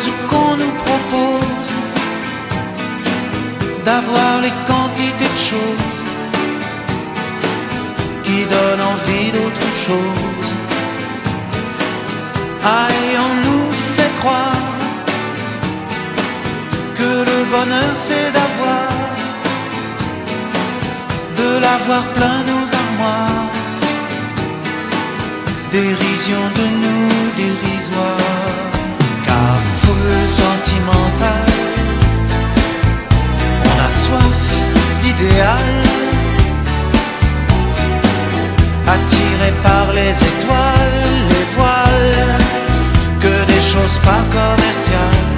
suppose qu'on nous propose d'avoir les quantités de choses qui donnent envie d'autre chose. Ah, et on nous fait croire que le bonheur c'est de l'avoir plein nos armoires. Dérision de nous dérisoire, car foule sentimentale, on a soif d'idéal, attiré par les étoiles, les voiles, que des choses pas commerciales.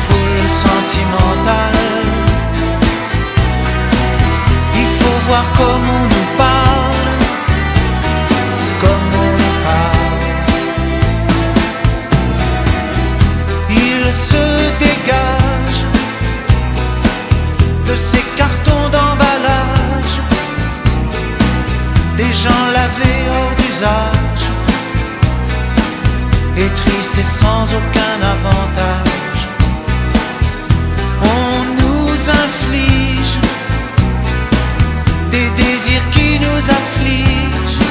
Foule sentimentale, il faut voir comme on nous parle, comme on nous parle. Il se dégage de ces cartons d'emballage, des gens lavés hors d'usage, et tristes et sans aucun avantage. On nous inflige des désirs qui nous affligent.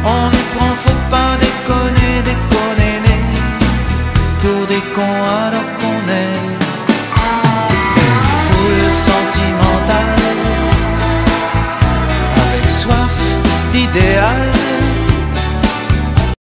On nous prend, faut pas déconner.